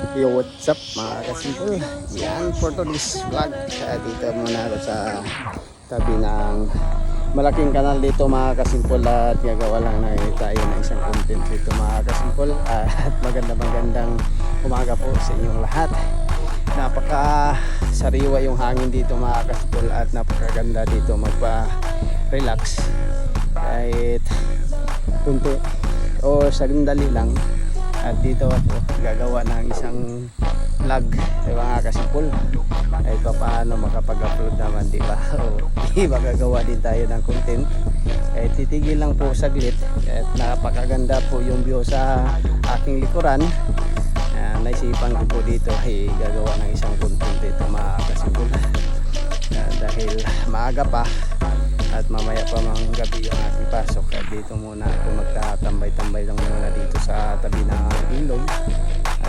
Yo, what's up mga kasimple? Yan for today's vlog. Dito muna ako sa tabi ng malaking kanal dito mga kasimple, at gagawa lang na tayo ng isang content dito mga kasimple. At magandang umaga po sa inyong lahat. Napaka sariwa yung hangin dito mga kasimple, at napakaganda dito magpa-relax kahit kunti o sandali lang. At dito ako gagawa ng isang vlog sa mga kasipul, ay paano makapag-upload naman, di ba? O di ba gagawa din tayo ng content, eh titigil lang po saglit. At napakaganda po yung view sa aking likuran. Naisipan ko po dito ay gagawa ng isang content dito mga kasipul, dahil maaga pa at mamaya pa mga gabi yung aking pasok. At dito muna ako magtatambay-tambay lang muna dito sa tabi ng ilog